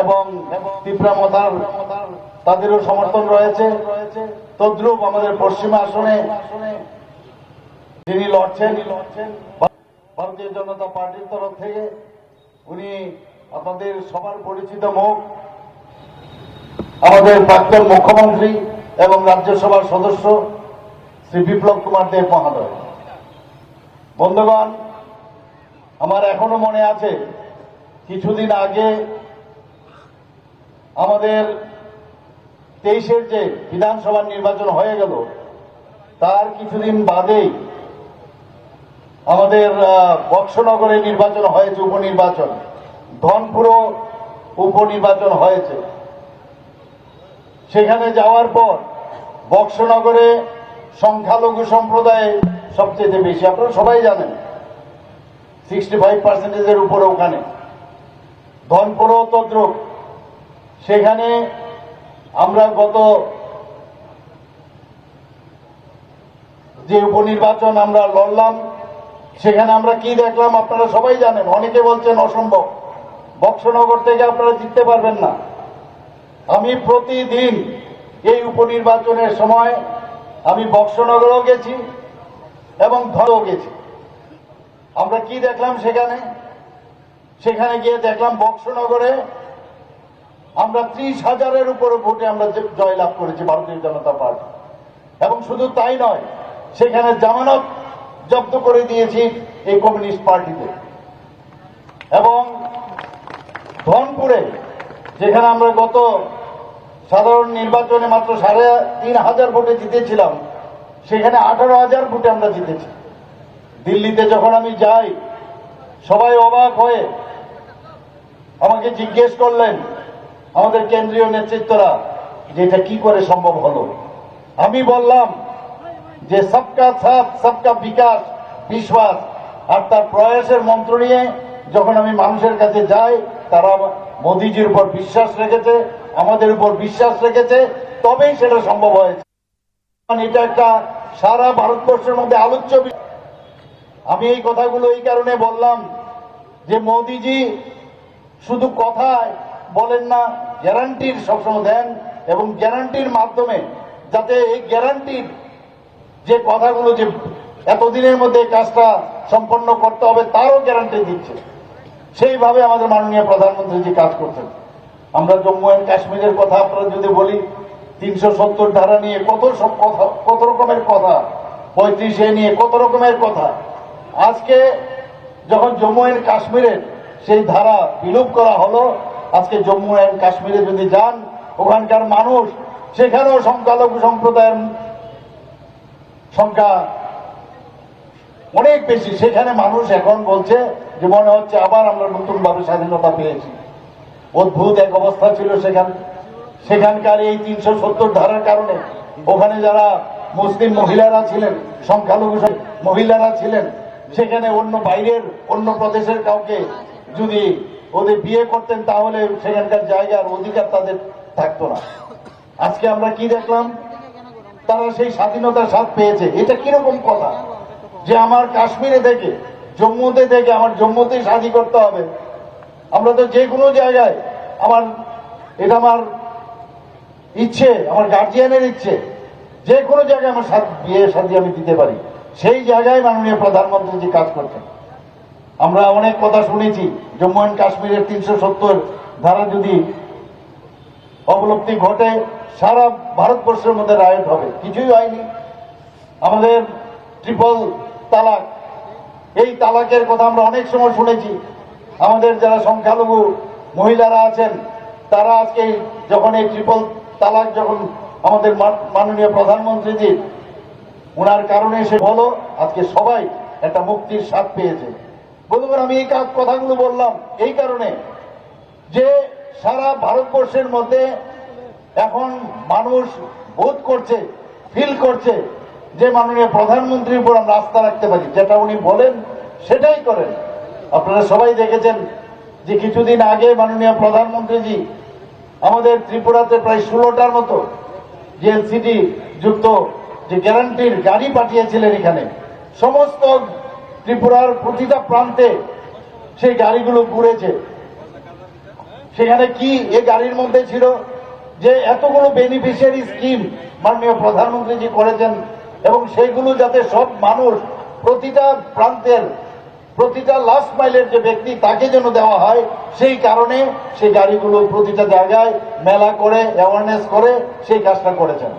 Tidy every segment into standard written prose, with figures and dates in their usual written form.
এবং ত্রিপুরা মতার তাদেরও সমর্থন রয়েছে। তদ্রুপ আমাদের পশ্চিমা আসনে যিনি লড়ছেন ভারতীয় জনতা পার্টির তরফ থেকে, উনি আপনাদের সবার পরিচিত মুখ, আমাদের প্রাক্তন মুখ্যমন্ত্রী এবং রাজ্যসভার সদস্য শ্রী বিপ্লব কুমার দেব মহোদয়। বন্ধুগণ, আমার এখনো মনে আছে কিছুদিন আগে আমাদের 23-এর যে বিধানসভার নির্বাচন হয়ে গেল, তার কিছুদিন বাদেই আমাদের বক্সনগরে নির্বাচন হয়েছে, উপনির্বাচন, ধনপুরও উপনির্বাচন হয়েছে। সেখানে যাওয়ার পর বক্সনগরে সংখ্যালঘু সম্প্রদায় সবচেয়ে বেশি, আপনারা সবাই জানেন, 65%-এর উপরে ওখানে। ধনপুরও তদ্রুপ। সেখানে আমরা গত যে উপনির্বাচন আমরা লড়লাম, সেখানে আমরা কি দেখলাম আপনারা সবাই জানেন। অনেকে বলছেন অসম্ভব, বক্সনগর থেকে আপনারা জিততে পারবেন না। আমি প্রতিদিন এই উপনির্বাচনের সময় আমি বক্সনগরও গেছি এবং ধরেও গেছি। আমরা কি দেখলাম সেখানে গিয়ে দেখলাম বক্সনগরে আমরা 30,000-এর উপরে ভোটে আমরা জয়লাভ করেছি ভারতীয় জনতা পার্টি। এবং শুধু তাই নয়, সেখানে জামানত জব্দ করে দিয়েছি এই কমিউনিস্ট পার্টিতে। এবং ধনপুরে যেখানে আমরা গত সাধারণ নির্বাচনে মাত্র 3,500 ভোটে জিতেছিলাম, সেখানে 18,000 ভোটে আমরা জিতেছি। দিল্লিতে যখন আমি যাই, সবাই অবাক হয়ে আমাকে জিজ্ঞেস করলেন আমাদের কেন্দ্রীয় নেতৃত্বরা যে এটা কি করে সম্ভব হলো। আমি বললাম যে সবকা সাথ সবকা বিকাশ বিশ্বাস আর তার প্রয়াসের মন্ত্র নিয়ে যখন আমি মানুষের কাছে যাই, তারা মোদিজির উপর বিশ্বাস রেখেছে, আমাদের উপর বিশ্বাস রেখেছে, তবেই সেটা সম্ভব হয়েছে। এটা একটা সারা ভারতবর্ষের মধ্যে আলোচ্য বিষয়। আমি এই কথাগুলো এই কারণে বললাম যে মোদিজি শুধু কথায় বলেন না, গ্যারান্টির সবসময় দেন, এবং গ্যারান্টির মাধ্যমে যাতে এই গ্যারান্টির যে কথাগুলো যে এতদিনের মধ্যে কাজটা সম্পন্ন করতে হবে তারও গ্যারান্টি দিচ্ছে। সেইভাবে আমাদের মাননীয় প্রধানমন্ত্রীজি কাজ করছেন। আমরা জম্মু অ্যান্ড কাশ্মীরের কথা আপনারা যদি বলি, 370 ধারা নিয়ে কত রকমের কথা, 35-এ নিয়ে কত রকমের কথা। আজকে যখন জম্মু অ্যান্ড কাশ্মীরের সেই ধারা বিলোপ করা হলো, আজকে জম্মু অ্যান্ড কাশ্মীরে যদি যান, ওখানকার মানুষ, সেখানেও সংখ্যালঘু সম্প্রদায়ের সংখ্যা অনেক বেশি। সেখানে মানুষ এখন বলছে যে মনে হচ্ছে আবার আমরা নতুন ভাবে স্বাধীনতা পেয়েছি। অদ্ভুত এক অবস্থা ছিল সেখানকার এই 370 ধারার কারণে। ওখানে যারা মুসলিম মহিলারা ছিলেন, সংখ্যালঘু মহিলারা ছিলেন, সেখানে বাইরের অন্য প্রদেশের কাউকে যদি ওদের বিয়ে করতেন, তাহলে সেখানকার জায়গার অধিকার তাদের থাকতো না। আজকে আমরা কি দেখলাম, তারা সেই স্বাধীনতার স্বাদ পেয়েছে। এটা কিরকম কথা যে আমার কাশ্মীরে থেকে, জম্মুতে থেকে আমার জম্মুতেই শাদী করতে হবে? আমরা তো যে কোনো জায়গায় এটা আমার ইচ্ছে, আমার গার্জিয়ানের ইচ্ছে, যে কোনো জায়গায় আমার বিয়ে শাদী আমি দিতে পারি। সেই জায়গায় মাননীয় প্রধানমন্ত্রীজি কাজ করছেন। আমরা অনেক কথা শুনেছি, জম্মু অ্যান্ড কাশ্মীরের 370 ধারা যদি অবলব্ধি ঘটে, সারা ভারতবর্ষের মধ্যে রায়ট হবে। কিছুই হয়নি। আমাদের ট্রিপল তালাক, এই তালাকের কথা আমরা অনেক সময় শুনেছি। আমাদের যারা সংখ্যালঘু মহিলারা আছেন, তারা আজকে যখন এই ট্রিপল তালাক যখন আমাদের মাননীয় প্রধানমন্ত্রীজি ওনার কারণে এসে হলো, আজকে সবাই একটা মুক্তির স্বাদ পেয়েছে। বন্ধুগণ, আমি এই কথাগুলো বললাম এই কারণে যে সারা ভারতবর্ষের মধ্যে এখন মানুষ বোধ করছে, ফিল করছে যে মাননীয় প্রধানমন্ত্রীর উপর আমরা আস্থা রাখতে পারি। যেটা উনি বলেন সেটাই করেন। আপনারা সবাই দেখেছেন যে কিছুদিন আগে মাননীয় প্রধানমন্ত্রীজি আমাদের ত্রিপুরাতে প্রায় 16টার মতো জিএলসিটি যুক্ত যে গ্যারান্টির গাড়ি পাঠিয়েছিলেন। এখানে সমস্ত ত্রিপুরার প্রতিটা প্রান্তে সেই গাড়িগুলো ঘুরেছে। সেখানে কি এই গাড়ির মধ্যে ছিল যে এতগুলো বেনিফিশিয়ারি স্কিম মাননীয় প্রধানমন্ত্রীজি করেছেন, এবং সেইগুলো যাতে সব মানুষ প্রতিটা প্রান্তের প্রতিটা লাস্ট মাইলের যে ব্যক্তি তাকে যেন দেওয়া হয়, সেই কারণে সেই গাড়িগুলো প্রতিটা জায়গায় মেলা করে অ্যাওয়ারনেস করে সেই কাজটা করেছেন।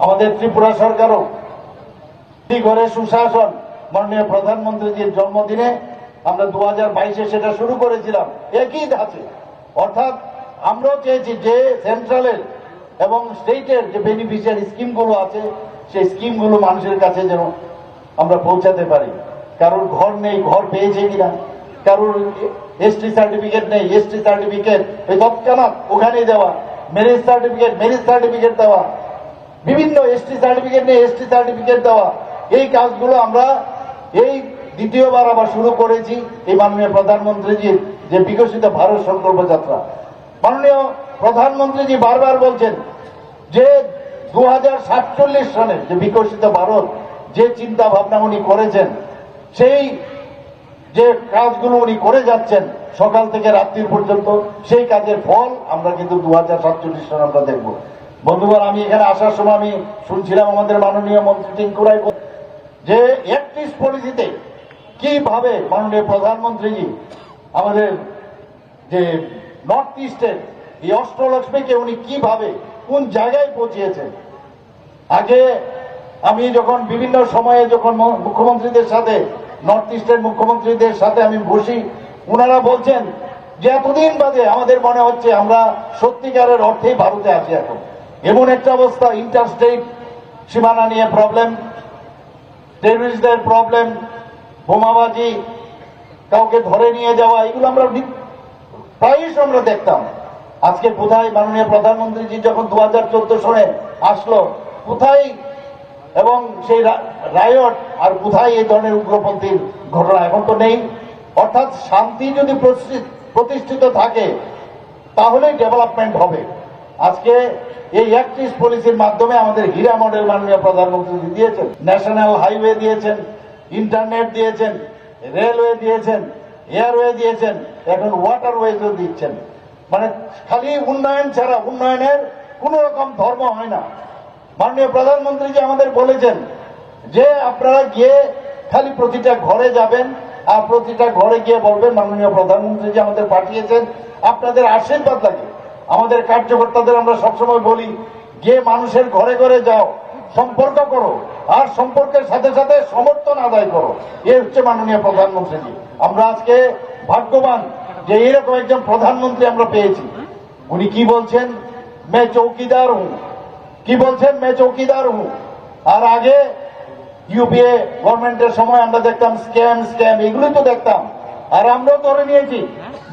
আমাদের ত্রিপুরা সরকারও কি করে সুশাসন মাননীয় প্রধানমন্ত্রীজির জন্মদিনে আমরা 2022-এ সেটা শুরু করেছিলাম একই ধাঁচে। অর্থাৎ আমরাও চেয়েছি যে সেন্ট্রালের এবং স্টেটের যে বেনিফিশিয়ারি স্কিমগুলো আছে সেই স্কিমগুলো মানুষের কাছে যেন আমরা পৌঁছাতে পারি। কারোর ঘর নেই, ঘর পেয়েছে কিনা, কারোর এসটি সার্টিফিকেট নেই, এসটি সার্টিফিকেট ওই তৎক্ষণাৎ ওখানেই দেওয়া, ম্যারেজ সার্টিফিকেট দেওয়া, বিভিন্ন এসটি সার্টিফিকেট নেই, এসটি সার্টিফিকেট দেওয়া, এই কাজগুলো আমরা এই দ্বিতীয়বার আবার শুরু করেছি এই মাননীয় প্রধানমন্ত্রীজির যে বিকশিত ভারত সংকল্প যাত্রা। মাননীয় প্রধানমন্ত্রীজি বারবার বলছেন যে 2047 সনে যে বিকশিত ভারত যে চিন্তা ভাবনা উনি করেছেন, সেই যে কাজগুলো উনি করে যাচ্ছেন সকাল থেকে রাত্রির পর্যন্ত, সেই কাজের ফল আমরা কিন্তু 2047 সনে আমরা দেখব। বন্ধুগণ, আমি এখানে আসার সময় আমি শুনছিলাম আমাদের মাননীয় মন্ত্রী টিঙ্কু রায় যে অ্যাক্টিভ পলিসিতে কিভাবে মাননীয় প্রধানমন্ত্রীজি আমাদের যে নর্থ ইস্টের এই অষ্টলক্ষ্মীকে উনি কিভাবে কোন জায়গায় পৌঁছিয়েছেন। আগে আমি যখন বিভিন্ন সময়ে যখন মুখ্যমন্ত্রীদের সাথে নর্থ ইস্টের মুখ্যমন্ত্রীদের সাথে আমি বসি, ওনারা বলছেন যে এতদিন বাদে আমাদের মনে হচ্ছে আমরা সত্যিকারের অর্থেই ভারতে আছি। এখন এমন একটা অবস্থা, ইন্টারস্টেট সীমানা নিয়ে প্রবলেম, টেররিস্টদের প্রবলেম, বোমাবাজি, কাউকে ধরে নিয়ে যাওয়া, এগুলো আমরা প্রায়ই আমরা দেখতাম। আজকে কোথায় মাননীয় প্রধানমন্ত্রীজি যখন 2014 সনে আসলো, কোথায় এবং সেই রায়ট আর কোথায় এই ধরনের উগ্রপন্থীর ঘটনা এখন তো নেই। অর্থাৎ শান্তি যদি প্রতিষ্ঠিত থাকে তাহলেই ডেভেলপমেন্ট হবে। আজকে এই অ্যাক্টিভ পলিসির মাধ্যমে আমাদের হীরা মডেল মাননীয় প্রধানমন্ত্রী দিয়েছেন, ন্যাশনাল হাইওয়ে দিয়েছেন, ইন্টারনেট দিয়েছেন, রেলওয়ে দিয়েছেন, এয়ারওয়ে দিয়েছেন, এখন ওয়াটারওয়েজও দিচ্ছেন। মানে খালি উন্নয়ন ছাড়া উন্নয়নের কোন রকম ধর্ম হয় না। মাননীয় প্রধানমন্ত্রী যে আমাদের বলেছেন যে আপনারা গিয়ে খালি প্রতিটা ঘরে যাবেন আর প্রতিটা ঘরে গিয়ে বলবেন মাননীয় প্রধানমন্ত্রী যে আমাদের পাঠিয়েছেন, আপনাদের আশীর্বাদ লাগে। আমাদের কার্যকর্তাদের আমরা সবসময় বলি গিয়ে মানুষের ঘরে ঘরে যাও, সম্পর্ক করো, আর সম্পর্কের সাথে সাথে সমর্থন আদায় করো। এ হচ্ছে মাননীয় প্রধানমন্ত্রীজি। আমরা আজকে ভাগ্যবান যে এরকম একজন প্রধানমন্ত্রী আমরা পেয়েছি। উনি কি বলছেন, মে চৌকিদার হুঁ, কি বলছেন, মে চৌকিদার হুঁ। আর আগে ইউপিএ গভর্নমেন্টের সময় আমরা দেখতাম স্ক্যাম, এগুলোই তো দেখতাম। আর আমরাও ধরে নিয়েছি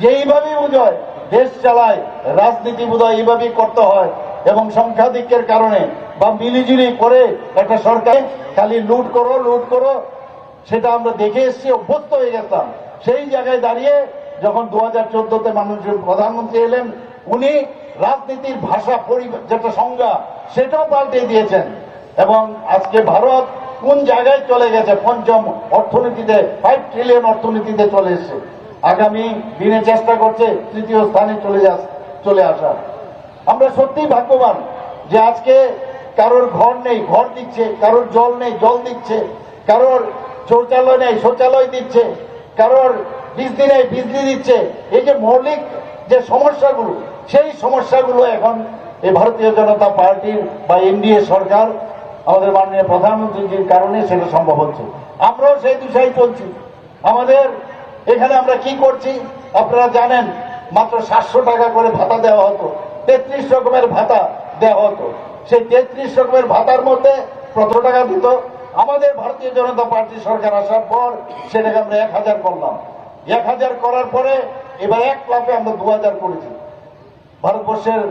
যে এইভাবেই বোধহয় দেশ চালায়, রাজনীতি বোধহয় এইভাবেই করতে হয়, এবং সংখ্যাধিক্যের কারণে বা মিলিজুলি করে একটা সরকার খালি লুট করো, সেটা আমরা দেখে এসেছি, অভ্যস্ত হয়ে গেতাম। সেই জায়গায় দাঁড়িয়ে যখন 2014-তে মাননীয় প্রধানমন্ত্রী এলেন, উনি রাজনীতির ভাষা যেটা সংজ্ঞা সেটাও পাল্টে দিয়েছেন, এবং আজকে ভারত কোন জায়গায় চলে গেছে, পঞ্চম অর্থনীতিতে, 5 ট্রিলিয়ন অর্থনীতিতে চলে এসছে। আগামী দিনে চেষ্টা করছে তৃতীয় স্থানে চলে আসা। আমরা সত্যিই ভাগ্যবান যে আজকে কারোর ঘর নেই, ঘর দিচ্ছে, কারোর জল নেই, জল দিচ্ছে, কারোর শৌচালয় নেই, শৌচালয় দিচ্ছে, কারোর বিজলি নেই, বিজলি দিচ্ছে। এই যে মৌলিক যে সমস্যাগুলো, সেই সমস্যাগুলো এখন এই ভারতীয় জনতা পার্টির বা এনডিএ সরকার আমাদের মাননীয় প্রধানমন্ত্রীর কারণে সেটা সম্ভব হচ্ছে। আমরাও সেই দিশায় চলছি। আমাদের এখানে আমরা কি করছি আপনারা জানেন, মাত্র 700 টাকা করে ভাতা দেওয়া হতো, 33 রকমের ভাতা দেওয়া হতো। সেই 33 রকমের ভাতার মধ্যে 15 টাকা দিত। আমাদের ভারতীয় জনতা পার্টি সরকার আসার পর সেটাকে আমরা 1000 করলাম। 1000 করার পরে এবার 1 লাফে আমরা 2000 করেছি। ভারতবর্ষের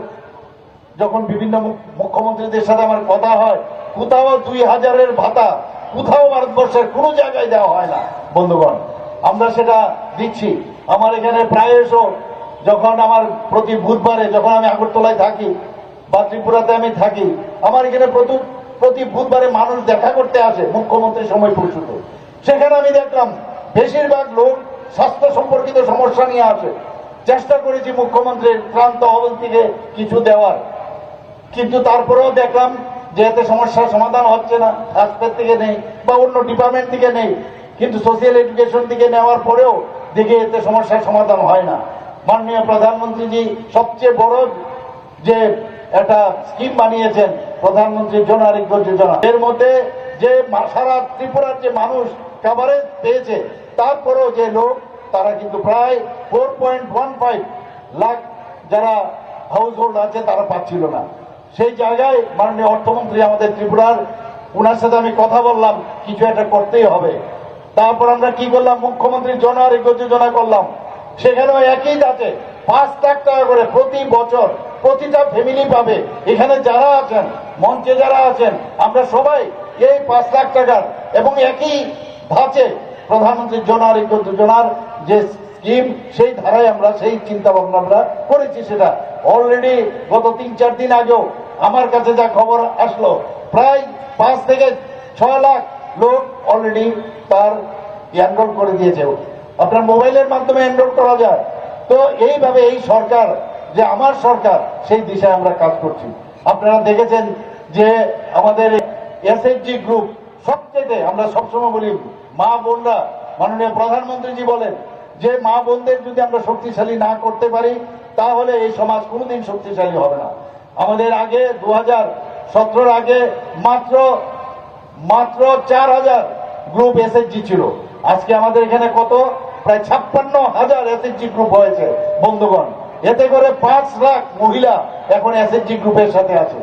যখন বিভিন্ন মুখ্যমন্ত্রীদের সাথে আমার কথা হয়, কোথাও 2000-এর ভাতা কোথাও ভারতবর্ষের কোনো জায়গায় দেওয়া হয় না। বন্ধুগণ, আমরা সেটা দিচ্ছি। আমার এখানে প্রায়শ যখন আমার প্রতি বুধবারে যখন আমি আগরতলায় থাকি বা ত্রিপুরাতে আমি থাকি, আমার এখানে প্রতি বুধবারে মানুষ দেখা করতে আসে মুখ্যমন্ত্রী সময় পরিষদে। সেখানে আমি দেখলাম বেশিরভাগ লোক স্বাস্থ্য সম্পর্কিত সমস্যা নিয়ে আসে। চেষ্টা করেছি মুখ্যমন্ত্রীর ত্রাণ তহবিল থেকে কিছু দেওয়ার, কিন্তু তারপরেও দেখলাম যে এতে সমস্যার সমাধান হচ্ছে না। স্বাস্থ্যের থেকে নেই বা অন্য ডিপার্টমেন্ট থেকে নেই, কিন্তু সোশিয়াল এডুকেশন থেকে নেওয়ার পরেও দেখে এতে সমস্যার সমাধান হয় না। মাননীয় প্রধানমন্ত্রীজি সবচেয়ে বড় যে একটা স্কিম বানিয়েছেন প্রধানমন্ত্রী জন আরোগ্য যোজনা, এর মধ্যে যে সারা ত্রিপুরার যে মানুষ কভারেজ পেয়েছে, তারপরেও যে লোক তারা কিন্তু প্রায় 4.15 লাখ যারা হাউস হোল্ড আছে তারা পাচ্ছিল না। সেই জায়গায় মাননীয় অর্থমন্ত্রী আমাদের ত্রিপুরার, ওনার সাথে আমি কথা বললাম কিছু একটা করতেই হবে। তারপর আমরা কি করলাম, মুখ্যমন্ত্রী জন আরোগ্য যোজনা করলাম। সেখানেও একই দাঁতে 5 লাখ টাকা করে প্রতি বছর প্রতিটা ফ্যামিলি পাবে। এখানে যারা আছেন, মঞ্চে যারা আছেন, আমরা সবাই এই 5 লাখ টাকার এবং একই ধাঁচে প্রধানমন্ত্রী জন আরোগ্য যোজনার যে স্কিম, সেই ধারায় আমরা সেই চিন্তা ভাবনা আমরা করেছি। সেটা অলরেডি গত 3-4 দিন আগেও আমার কাছে যা খবর আসলো, প্রায় 5 থেকে 6 লাখ লোক অলরেডি তার এনরোল করে দিয়েছে। আপনার মোবাইলের মাধ্যমে এনরোল করা যায়। তো এইভাবে এই সরকার, যে আমার সরকার, সেই দিশায় আমরা কাজ করছি। আপনারা দেখেছেন যে আমাদের এসএইচজি গ্রুপ সবচেয়ে, আমরা সবসময় বলি মা বোনরা, মাননীয় প্রধানমন্ত্রীজি বলেন যে মা বোনদের যদি আমরা শক্তিশালী না করতে পারি তাহলে এই সমাজ কোনোদিন শক্তিশালী হবে না। আমাদের আগে 2017 আগে মাত্র 4000 গ্রুপ এসএইচজি ছিল। আজকে আমাদের এখানে কত, প্রায় 56,000 এসএইচজি গ্রুপ হয়েছে বন্ধুগণ। এতে করে 5 লাখ মহিলা এখন এসএইচজি গ্রুপের সাথে আছে।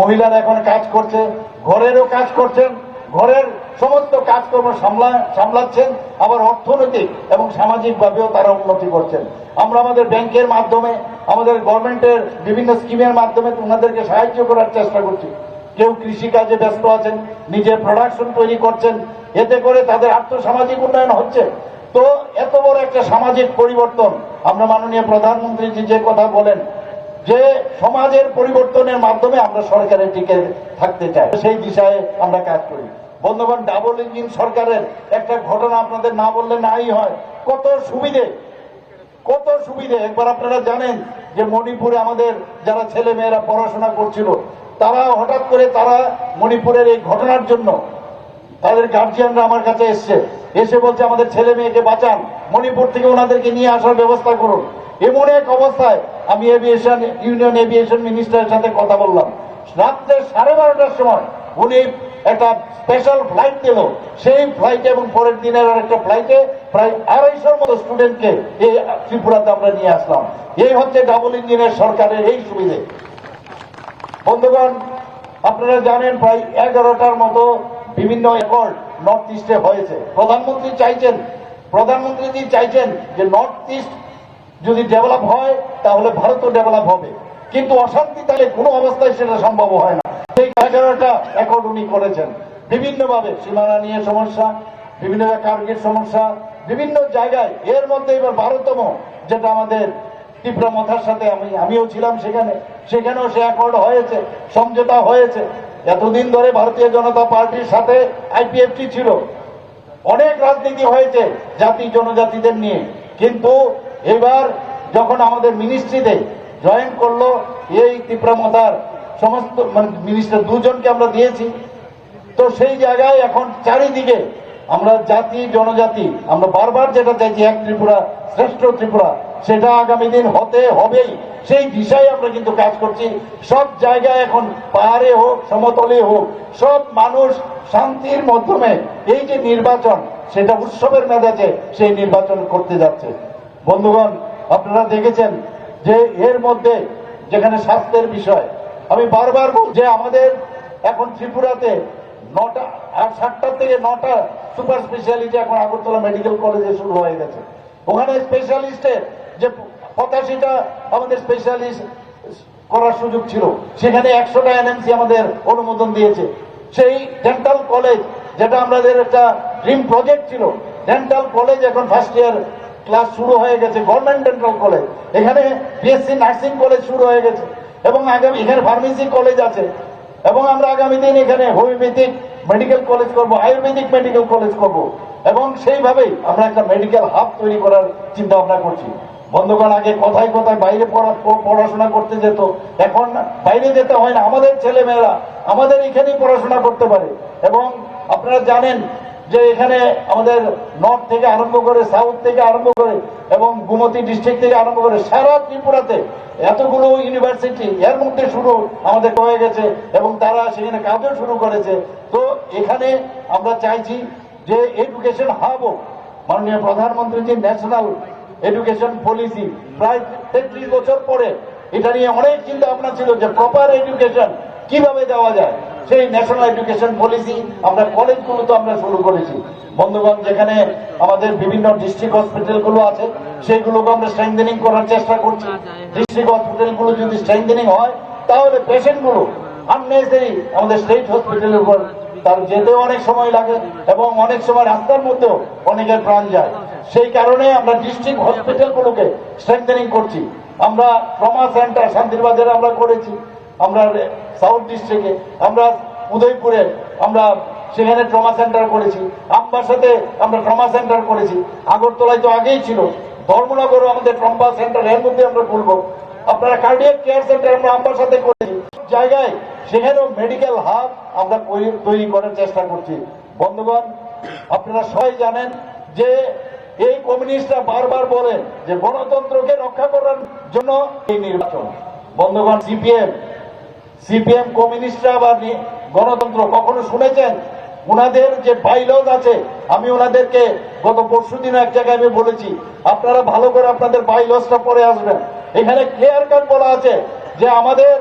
মহিলারা এখন কাজ করছে, ঘরেরও কাজ করছেন, ঘরের সমস্ত কাজকর্ম সামলাচ্ছেন, আবার অর্থনৈতিক এবং সামাজিক ভাবেও তারা উন্নতি করছেন। আমরা আমাদের ব্যাংকের মাধ্যমে, আমাদের গভর্নমেন্টের বিভিন্ন স্কিমের মাধ্যমে ওনাদেরকে সাহায্য করার চেষ্টা করছি। কেউ কৃষিকাজে ব্যস্ত আছেন, নিজের প্রোডাকশন তৈরি করছেন, এতে করে তাদের আর্থসামাজিক উন্নয়ন হচ্ছে। তো এত বড় একটা সামাজিক পরিবর্তন, আমরা মাননীয় প্রধানমন্ত্রী যে কথা বলেন যে সমাজের পরিবর্তনের মাধ্যমে আমরা সরকারের টিকে থাকতে চাই, সেই দিশায় আমরা কাজ করি। বন্ধুগণ, ডাবল ইঞ্জিন সরকারের একটা ঘটনা আপনাদের না বললে নাই হয়। কত সুবিধে একবার আপনারা জানেন যে মণিপুরে আমাদের যারা ছেলে মেয়েরা পড়াশোনা করছিল, তারা হঠাৎ করে তারা মণিপুরের এই ঘটনার জন্য তাদের গার্জিয়ানরা আমার কাছে এসে বলছে আমাদের ছেলে মেয়েকে বাঁচান, মণিপুর থেকে ওনাদেরকে নিয়ে আসার ব্যবস্থা করুন। এমন এক অবস্থায় আমি ইউনিয়ন এভিয়েশন মিনিস্টারের সাথে কথা বললাম। রাত্রে 12:30টার সময় উনি একটা স্পেশাল ফ্লাইট দিল। সেই ফ্লাইটে এবং পরের দিনের আর একটা ফ্লাইটে প্রায় 250-র মতো স্টুডেন্টকে এই ত্রিপুরাতে আমরা নিয়ে আসলাম। এই হচ্ছে ডাবল ইঞ্জিনের সরকারের এই সুবিধে। বন্ধুগণ, আপনারা জানেন প্রায় 11টার মতো বিভিন্ন অ্যাকর্ড নর্থ ইস্টে হয়েছে। প্রধানমন্ত্রীজি চাইছেন যে নর্থ ইস্ট যদি ডেভেলপ হয় তাহলে ভারতও ডেভেলপ হবে, কিন্তু অশান্তি তাহলে কোনো অবস্থায় সেটা সম্ভব হয় না। সেই 11টা অ্যাকর্ড উনি করেছেন বিভিন্নভাবে, সীমানা নিয়ে সমস্যা, বিভিন্ন কার্গির সমস্যা, বিভিন্ন জায়গায়। এর মধ্যে এবার 12তম, যেটা আমাদের ত্রিপুরা মথার সাথে আমিও ছিলাম, সেখানেও সে অ্যাকর্ড হয়েছে, সমঝোতা হয়েছে। এতদিন ধরে ভারতীয় জনতা পার্টির সাথে আইপিএফটি ছিল, অনেক রাজনীতি হয়েছে জাতি জনজাতিদের নিয়ে, কিন্তু এবার যখন আমাদের মিনিস্ট্রিতে জয়েন করলো এই ত্রিপুরা মথার সমস্ত মিনিস্টার, 2জনকে আমরা দিয়েছি। তো সেই জায়গায় এখন চারিদিকে আমরা জাতি জনজাতি, আমরা বারবার যেটা চাইছি এক ত্রিপুরা শ্রেষ্ঠ ত্রিপুরা, সেটা আগামী দিন হতে হবেই। সেই দিশায় আমরা কিন্তু কাজ করছি। সব জায়গায় এখন পাহাড়ে হোক সমতলে হোক, সব মানুষ শান্তির মাধ্যমে এই যে নির্বাচন, সেটা উৎসবের মেজাজে সেই নির্বাচন করতে যাচ্ছে। বন্ধুগণ, আপনারা দেখেছেন যে এর মধ্যে যেখানে স্বাস্থ্যের বিষয়, আমি বারবার বলছি যে আমাদের এখন ত্রিপুরাতে 7টা থেকে 9টা সুপার স্পেশালিটি এখন আগরতলা মেডিকেল কলেজে শুরু হয়ে গেছে। ওখানে স্পেশালিস্টের যে 85টা আমাদের স্পেশালিস্ট করার সুযোগ ছিল, সেখানে 100টা এনএমসি আমাদের অনুমোদন দিয়েছে। সেই ডেন্টাল কলেজ, যেটা আমাদের একটা ড্রিম প্রজেক্ট ছিল, ডেন্টাল কলেজ এখন ফার্স্ট ইয়ার ক্লাস শুরু হয়ে গেছে, গভর্নমেন্ট ডেন্টাল কলেজ। এখানে বিএসসি নার্সিং কলেজ শুরু হয়ে গেছে এবং আগামী এখানে ফার্মেসি কলেজ আছে। এবং আমরা আগামী দিন এখানে হোমিওপ্যাথিক মেডিকেল কলেজ করব, আয়ুর্বেদিক মেডিকেল কলেজ করব, এবং সেইভাবেই আমরা একটা মেডিকেল হাব তৈরি করার চিন্তা ভাবনা করছি। বন্ধুগণ, আগে কথায় কথায় বাইরে পড়াশোনা করতে যেত, এখন বাইরে যেতে হয় না। আমাদের ছেলেমেয়েরা আমাদের এখানেই পড়াশোনা করতে পারে। এবং আপনারা জানেন যে এখানে আমাদের নর্থ থেকে আরম্ভ করে, সাউথ থেকে আরম্ভ করে এবং গুমতি ডিস্ট্রিক্ট থেকে আরম্ভ করে সারা ত্রিপুরাতে এতগুলো ইউনিভার্সিটি এর মধ্যে শুরু আমাদের হয়ে গেছে এবং তারা সেখানে কাজও শুরু করেছে। তো এখানে আমরা চাইছি যে এডুকেশন হাব, মাননীয় প্রধানমন্ত্রী যে ন্যাশনাল এডুকেশন পলিসি প্রায় 33 বছর পরে এটা নিয়ে অনেক চিন্তা ভাবনা ছিল যে প্রপার এডুকেশন কিভাবে দেওয়া যায়। সেই ন্যাশনাল এডুকেশন পলিসি আমরা কলেজগুলোতে আমরা শুরু করেছি। বন্ধুগণ, যেখানে আমাদের বিভিন্ন ডিস্ট্রিক্ট হসপিটালগুলো আছে সেইগুলোকে আমরা স্ট্রেংথেনিং করার চেষ্টা করছি। ডিস্ট্রিক্ট হসপিটালগুলো যদি স্ট্রেংথেনিং হয় তাহলে পেশেন্টগুলো আননেসেসারি আমাদের স্টেট হসপিটালের উপর তার যেতেও অনেক সময় লাগে এবং অনেক সময় রাস্তার মধ্যেও অনেকের প্রাণ যায়। সেই কারণে আমরা ডিস্ট্রিক্ট হসপিটালগুলোকে স্ট্রেংথেনিং করছি। আমরা ট্রমা সেন্টার শান্তিরবাজারে আমরা করেছি, আমরা সাউথ ডিস্ট্রিক্টে, আমরা উদয়পুরে আমরা সেখানে ট্রমা সেন্টার করেছি, আমবাসাতে আমরা ট্রমা সেন্টার করেছি, আগরতলায় তো আগেই ছিল, ধর্মনগরও আমাদের ট্রমা সেন্টার, এর মধ্যে আমরা করবো। আপনারা কার্ডিয়াক কেয়ার সেন্টার আমরা আমবাসাতে করেছি, জায়গায় সেখানেও মেডিকেল হাব আমরা তৈরি করার চেষ্টা করছি। বন্ধুগণ, আপনারা সবাই জানেন যে এই কমিউনিস্টরা বারবার বলেন যে গণতন্ত্রকে রক্ষা করার জন্য এই নির্বাচন। বন্ধুগণ, সিপিএম কমিউনিস্টরা বা গণতন্ত্র কখনো শুনেছেন? ওনাদের যে বাইলজ আছে, আমি ওনাদেরকে গত পরশুদিন এক জায়গায় আমি বলেছি, আপনারা ভালো করে আপনাদের বাইলজটা পড়ে আসবেন। এখানে ক্লিয়ার কাট বলা আছে যে আমাদের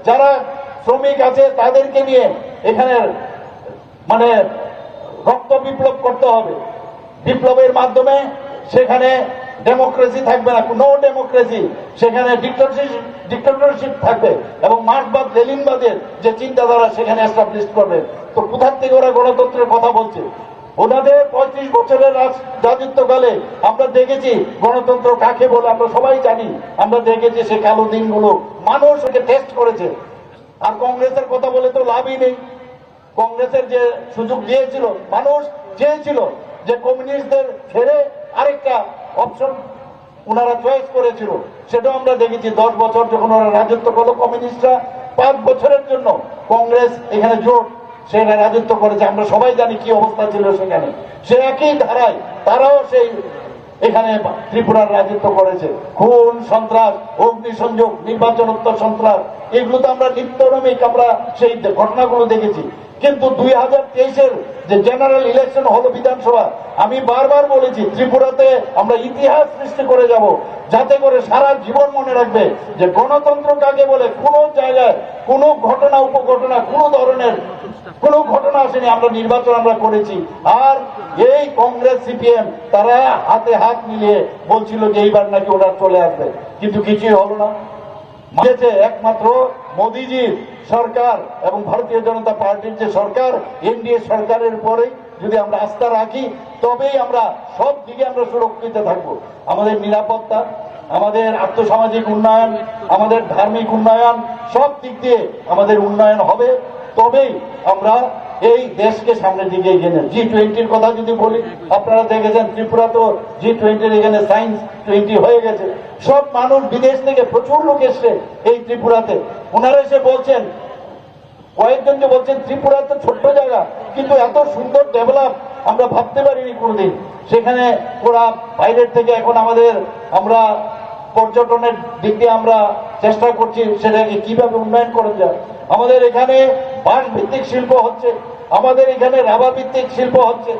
যারা শ্রমিক আছে তাদেরকে নিয়ে এখানে মানে রক্ত বিপ্লব করতে হবে। বিপ্লবের মাধ্যমে সেখানে ডেমোক্রেসি থাকবে না, নো ডেমোক্রেসি, সেখানে ডিক্টেটরশিপ থাকবে এবং মার্ক্সবাদ লেনিনবাদের যে চিন্তাধারা সেখানে এস্টাবলিশ করবে। তো কোথার থেকে ওরা গণতন্ত্রের কথা বলছে? ওনাদের 35 বছরের রাজত্বকালে আমরা দেখেছি গণতন্ত্র কাকে বলে, আমরা সবাই জানি। আমরা দেখেছি সে কালো দিনগুলো মানুষ ওকে টেস্ট করেছে। আর কংগ্রেসের কথা বলে তো লাভই নেই। কংগ্রেসের যে সুযোগ দিয়েছিল, মানুষ চেয়েছিল যে কমিউনিস্টদের ছেড়ে আরেকটা অপশন ওনারা চয়েস করেছিল, সেটাও আমরা দেখেছি। 10 বছর যখন ওরা রাজত্ব করলো কমিউনিস্টরা, 5 বছরের জন্য কংগ্রেস এখানে জোট সেটা রাজত্ব করেছে। আমরা সবাই জানি কি অবস্থা ছিল সেখানে। সে একই ধারায় তারাও সেই এখানে ত্রিপুরার রাজত্ব করেছে। খুন, সন্ত্রাস, অগ্নিসংযোগ, নির্বাচনোত্তর সন্ত্রাস, এগুলো তো আমরা নিত্যনৈমিক আমরা সেই ঘটনাগুলো দেখেছি। কিন্তু 2023-এর যে জেনারেল ইলেকশন হলো বিধানসভা, আমি বারবার বলেছি ত্রিপুরাতে আমরা ইতিহাস সৃষ্টি করে যাব, যাতে করে সারা জীবন মনে রাখবে যে গণতন্ত্র কাকে বলে। কোন জায়গায় কোন ঘটনা উপঘটনা কোন ধরনের কোন ঘটনা আসেনি, আমরা নির্বাচন আমরা করেছি। আর এই কংগ্রেস সিপিএম তারা হাতে হাত মিলিয়ে বলছিল যে এইবার নাকি ওরা চলে আসবে, কিন্তু কিছুই হলো না। একমাত্র মোদীজির সরকার এবং ভারতীয় জনতা পার্টির যে সরকার, এনডিএ সরকারের পরে যদি আমরা আস্থা রাখি তবেই আমরা সব দিকে আমরা সুরক্ষিত থাকবো। আমাদের নিরাপত্তা, আমাদের আর্থসামাজিক উন্নয়ন, আমাদের ধার্মিক উন্নয়ন, সব দিক দিয়ে আমাদের উন্নয়ন হবে। তবেই আমরা এই দেশকে সামনের দিকে এগিয়ে নেব। G20-র কথা যদি বলি, আপনারা দেখেছেন ত্রিপুরা তো G20-র এখানে সায়েন্স 20 হয়ে গেছে। সব মানুষ বিদেশ থেকে প্রচুর লোক এসছে এই ত্রিপুরাতে। ওনারা এসে বলছেন, কয়েকজন যে বলছেন ত্রিপুরা তো ছোট্ট জায়গা কিন্তু এত সুন্দর ডেভেলপ আমরা ভাবতে পারিনি কোনোদিন। সেখানে ওরা বাইরের থেকে এখন আমরা পর্যটনের দিক দিয়ে আমরা চেষ্টা করছি সেটাকে কিভাবে উন্নয়ন করা যায়। আমাদের এখানে বাঁশ ভিত্তিক শিল্প হচ্ছে, আমাদের এখানে রাবার ভিত্তিক শিল্প হচ্ছে,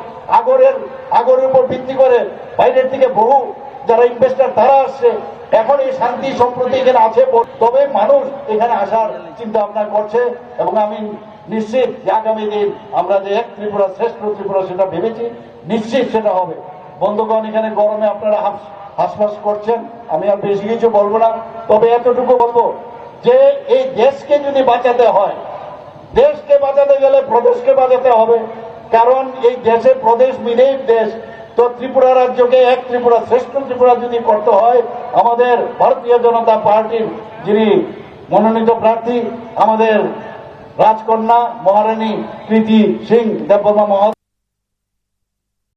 আগরের উপর ভিত্তি করে বাইরের থেকে বহু যারা ইনভেস্টার তারা আসছে। এখন এই শান্তি সম্প্রতি এখানে আছে, তবে মানুষ এখানে আসার চিন্তা ভাবনা করছে এবং আমি নিশ্চিত যে আগামী দিন আমরা যে এক ত্রিপুরা শ্রেষ্ঠ ত্রিপুরা সেটা ভেবেছি, নিশ্চিত সেটা হবে। বন্ধুগণ, এখানে গরমে আপনারা হাসফাস করছেন, আমি আর বেশি কিছু বলবো না, তবে এতটুকু বলবো যে এই দেশকে যদি বাঁচাতে হয়, দেশকে বাঁচাতে গেলে প্রদেশকে বাঁচাতে হবে। কারণ এই দেশে প্রদেশ মিলেই দেশ। তো ত্রিপুরা রাজ্যকে এক ত্রিপুরা শ্রেষ্ঠ ত্রিপুরা যদি করতে হয়, আমাদের ভারতীয় জনতা পার্টির যিনি মনোনীত প্রার্থী আমাদের রাজকন্যা মহারানী কৃতি সিং দেববর্মা মহোদয়